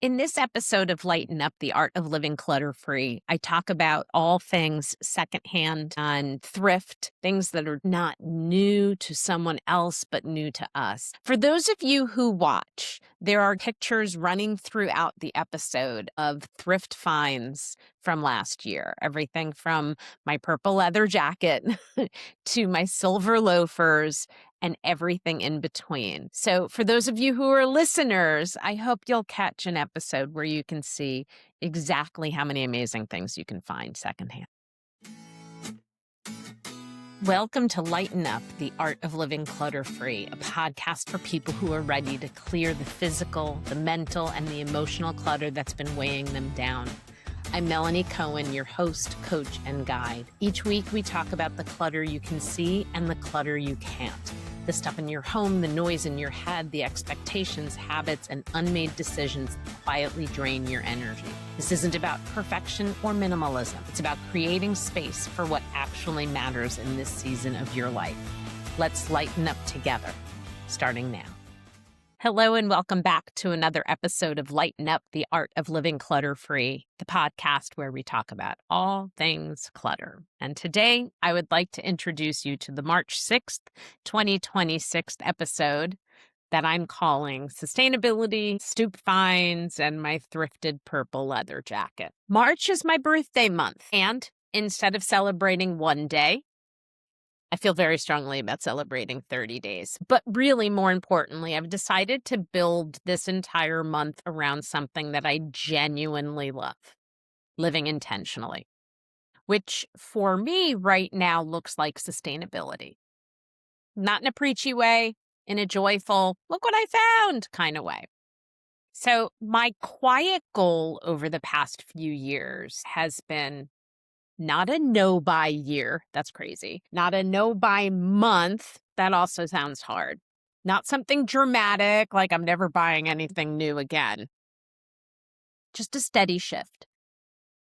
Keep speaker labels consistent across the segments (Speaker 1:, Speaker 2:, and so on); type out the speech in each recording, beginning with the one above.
Speaker 1: In this episode of Lighten Up, the Art of Living Clutter-Free, I talk about all things secondhand and thrift, things that are not new to someone else, but new to us. For those of you who watch, there are pictures running throughout the episode of thrift finds from last year. Everything from my purple leather jacket to my silver loafers and everything in between. So for those of you who are listeners, I hope you'll catch an episode where you can see exactly how many amazing things you can find secondhand. Welcome to Lighten Up, the Art of Living Clutter-Free, a podcast for people who are ready to clear the physical, the mental, and the emotional clutter that's been weighing them down. I'm Melanie Cohen, your host, coach, and guide. Each week, we talk about the clutter you can see and the clutter you can't. The stuff in your home, the noise in your head, the expectations, habits, and unmade decisions that quietly drain your energy. This isn't about perfection or minimalism. It's about creating space for what actually matters in this season of your life. Let's lighten up together, starting now. Hello and welcome back to another episode of Lighten Up, the Art of Living Clutter-Free, the podcast where we talk about all things clutter. And today, I would like to introduce you to the March 6th, 2026 episode that I'm calling Sustainability, Stoop Finds, and My Thrifted Purple Leather Jacket. March is my birthday month, and instead of celebrating one day, I feel very strongly about celebrating 30 days. But really, more importantly, I've decided to build this entire month around something that I genuinely love, living intentionally, which for me right now looks like sustainability. Not in a preachy way, in a joyful, look what I found kind of way. So my quiet goal over the past few years has been not a no-buy year. That's crazy. Not a no-buy month. That also sounds hard. Not something dramatic, like I'm never buying anything new again. Just a steady shift.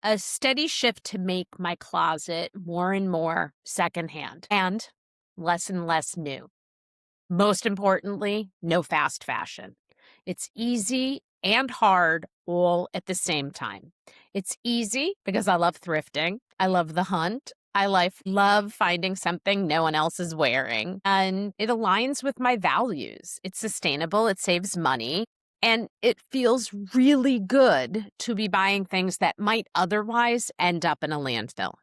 Speaker 1: A steady shift to make my closet more and more secondhand and less new. Most importantly, no fast fashion. It's easy and hard all at the same time. It's easy because I love thrifting. I love the hunt. I love finding something no one else is wearing. And it aligns with my values. It's sustainable. It saves money. And it feels really good to be buying things that might otherwise end up in a landfill.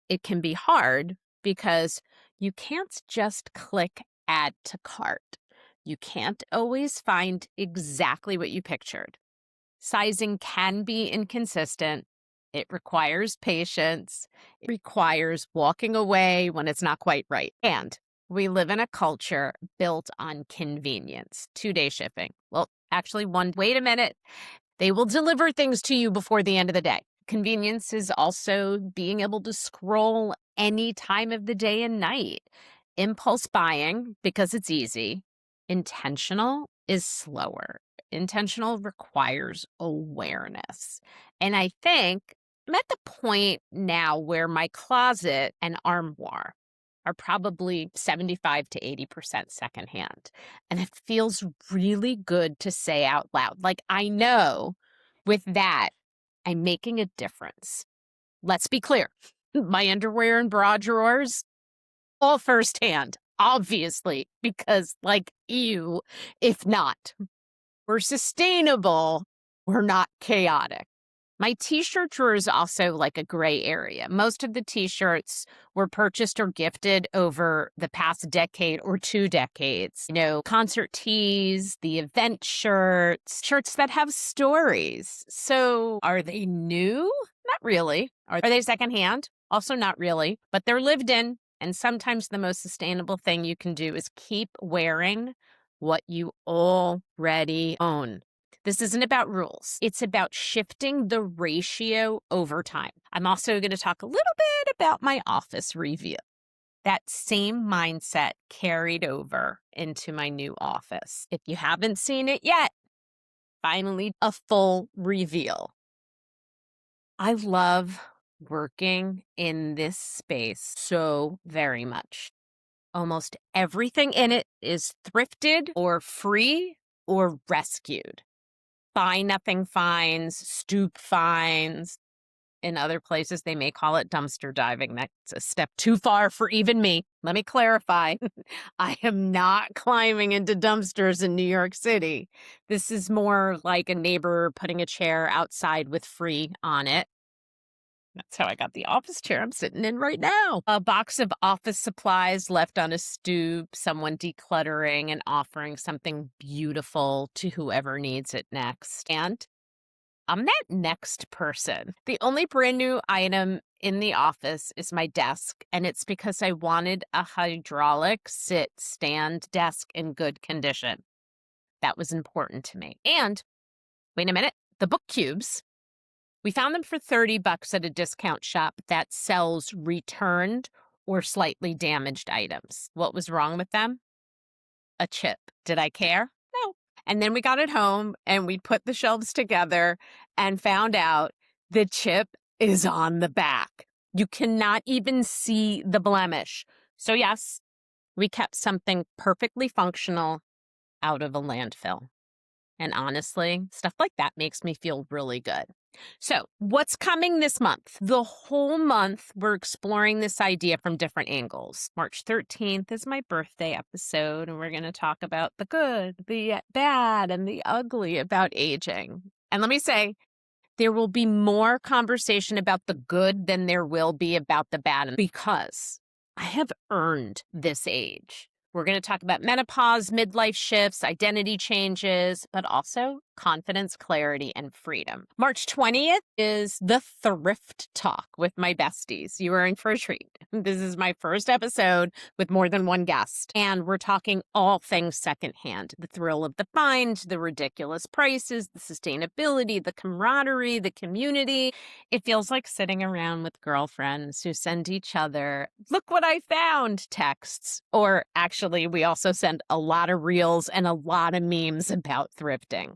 Speaker 1: It can be hard because you can't just click add to cart. You can't always find exactly what you pictured. Sizing can be inconsistent. It requires patience. It requires walking away when it's not quite right. And we live in a culture built on convenience. 2-day shipping. Well, actually, wait a minute. They will deliver things to you before the end of the day. Convenience is also being able to scroll any time of the day and night. Impulse buying, because it's easy. Intentional is slower. Intentional requires awareness. And I think I'm at the point now where my closet and armoire are probably 75 to 80% secondhand. And it feels really good to say out loud. Like, I know with that, I'm making a difference. Let's be clear. My underwear and bra drawers, all firsthand, obviously, because like you, if not, we're sustainable, we're not chaotic. My t-shirt drawer is also like a gray area. Most of the t-shirts were purchased or gifted over the past decade or 2 decades. You know, concert tees, the event shirts, shirts that have stories. So are they new? Not really. Are they secondhand? Also not really, but they're lived in. And sometimes the most sustainable thing you can do is keep wearing what you already own. This isn't about rules. It's about shifting the ratio over time. I'm also going to talk a little bit about my office reveal. That same mindset carried over into my new office. If you haven't seen it yet, finally a full reveal. I love working in this space so very much. Almost everything in it is thrifted or free or rescued. buy nothing finds, stoop finds. In other places, they may call it dumpster diving. That's a step too far for even me. Let me clarify. I am not climbing into dumpsters in New York City. This is more like a neighbor putting a chair outside with free on it. That's how I got the office chair I'm sitting in right now. A box of office supplies left on a stoop, someone decluttering and offering something beautiful to whoever needs it next. And I'm that next person. The only brand new item in the office is my desk, and it's because I wanted a hydraulic sit-stand desk in good condition. That was important to me. And, wait a minute, the book cubes. We found them for $30 at a discount shop that sells returned or slightly damaged items. What was wrong with them? A chip. Did I care? No. And then we got it home and we put the shelves together and found out the chip is on the back. You cannot even see the blemish. So yes, we kept something perfectly functional out of a landfill. And honestly, stuff like that makes me feel really good. So what's coming this month? The whole month, we're exploring this idea from different angles. March 13th is my birthday episode, and we're going to talk about the good, the bad, and the ugly about aging. And let me say, there will be more conversation about the good than there will be about the bad, because I have earned this age. We're going to talk about menopause, midlife shifts, identity changes, but also confidence, clarity, and freedom. March 20th is the Thrift Talk with my besties. You are in for a treat. This is my first episode with more than one guest, and we're talking all things secondhand. The thrill of the find, the ridiculous prices, the sustainability, the camaraderie, the community. It feels like sitting around with girlfriends who send each other, "Look what I found," texts. Or actually, we also send a lot of reels and a lot of memes about thrifting.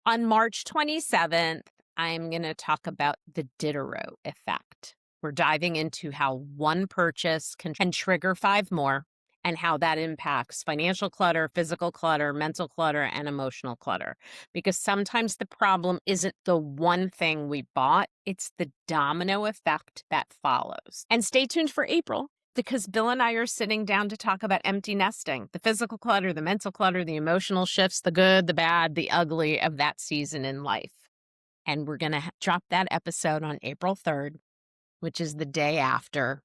Speaker 1: On March 27th, I'm going to talk about the Diderot effect. We're diving into how one purchase can trigger 5 more, and how that impacts financial clutter, physical clutter, mental clutter, and emotional clutter. Because sometimes the problem isn't the one thing we bought, it's the domino effect that follows. And stay tuned for April, because Bill and I are sitting down to talk about empty nesting, the physical clutter, the mental clutter, the emotional shifts, the good, the bad, the ugly of that season in life. And we're going to drop that episode on April 3rd, which is the day after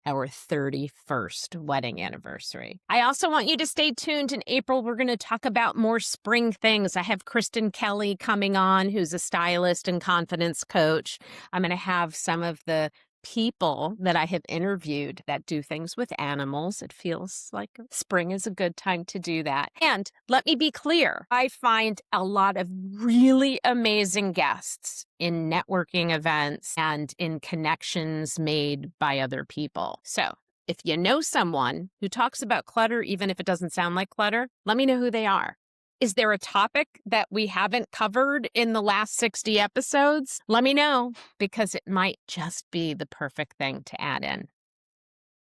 Speaker 1: our 31st wedding anniversary. I also want you to stay tuned. In April, we're going to talk about more spring things. I have Kristen Kelly coming on, who's a stylist and confidence coach. I'm going to have some of the people that I have interviewed that do things with animals. It feels like spring is a good time to do that. And let me be clear, I find a lot of really amazing guests in networking events and in connections made by other people. So if you know someone who talks about clutter, even if it doesn't sound like clutter, let me know who they are. Is there a topic that we haven't covered in the last 60 episodes? Let me know, because it might just be the perfect thing to add in.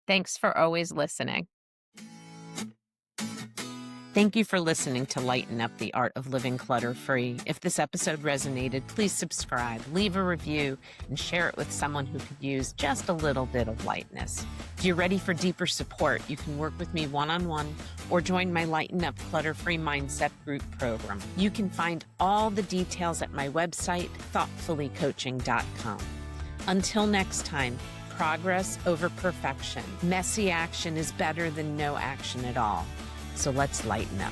Speaker 1: Thanks for always listening. Thank you for listening to Lighten Up, the Art of Living Clutter-Free. If this episode resonated, please subscribe, leave a review, and share it with someone who could use just a little bit of lightness. If you're ready for deeper support, you can work with me one-on-one or join my Lighten Up Clutter-Free Mindset Group program. You can find all the details at my website, thoughtfullycoaching.com. Until next time, progress over perfection. Messy action is better than no action at all. So let's lighten up.